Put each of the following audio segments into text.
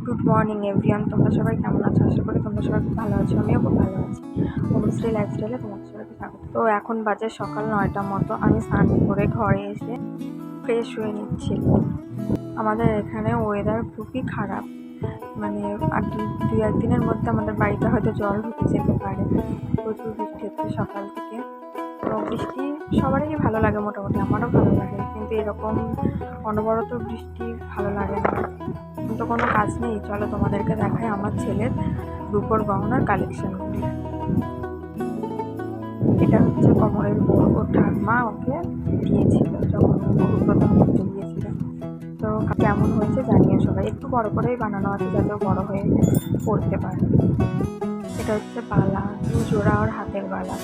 Good morning everyone, তোমরা সবাই কেমন আছো? আশা করি তোমরা সবাই খুব ভালো আছো। আমিও খুব ভালো আছি। হোমস্টে লাইফস্টাইলে তোমাদের সবাইকে স্বাগত। তো এখন বাজে সকাল 9টার মতো। আমি স্নান করে ঘরে এসে ফ্রেশ হয়ে নিচ্ছি। আমাদের এখানে ওয়েদার খুবই খারাপ, মানে আর দুই একদিনের মধ্যে আমাদের বাড়িতে হয়তো জল ঢুকে যেতে পারে। প্রচুর বৃষ্টি হচ্ছে সকাল থেকে। তো বৃষ্টি সবারই ভালো লাগে, মোটামুটি আমারও ভালো লাগে, কিন্তু এরকম অনবরত বৃষ্টি ভালো লাগে না। তো কোনো কাজ নেই, চলো তোমাদেরকে দেখাই আমার ছেলের রূপোর গহনার কালেকশনগুলি। এটা হচ্ছে কোমরের বোর, ওর ঠাম্মা ওকে দিয়েছিল যখন প্রথম করতে গিয়েছিল। তো কেমন হয়েছে জানিও সবাই। একটু বড় করেই বানানো আছে যাতে বড় হয়ে পড়তে পারে। এটা হচ্ছে বালা, 2 জোড়া ওর হাতের বালা।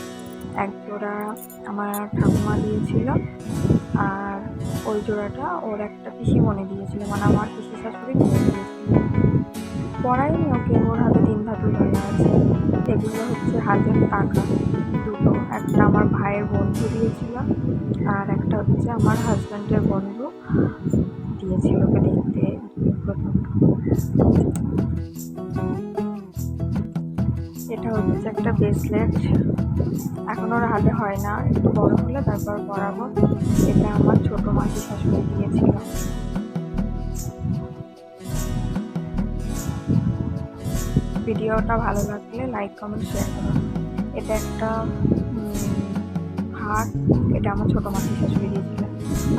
এক জোড়া আমার ঠাকুমা দিয়েছিল, আর ওই জোড়াটা ওর একটা পিসিমণি দিয়েছিল, মানে আমার পিসি শাশুড়ি নিয়ে দিয়েছিল। পড়াইনি ওকে, ওর হাতে 3 ধাতুর বালা আছে। এগুলো হচ্ছে হাতের টাকা দুটো, একটা আমার ভাইয়ের বন্ধু দিয়েছিল, আর একটা হচ্ছে আমার হাজব্যান্ডের বন্ধু দিয়েছিল ওকে দেখতে প্রথম। এটা হচ্ছে একটা ব্রেসলেট, এখন ওর হাতে হয় না, একটু বড় হলে তারপর পরাবো। এটা আমার ছোট মাসি শাশুড়ি দিয়েছিল। ভিডিওটা ভালো লাগলে লাইক কমেন্ট শেয়ার করো। এটা একটা হার, এটা আমার ছোটো মাসি শাশুড়ি দিয়েছিল।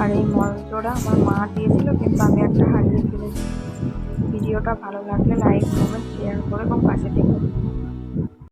আর এই মলজোড়া আমার মা দিয়েছিল, কিন্তু আমি একটা হারিয়ে ফেলেছি। ভিডিওটা ভালো লাগলে লাইক কমেন্ট শেয়ার করো এবং পাশে থেকো।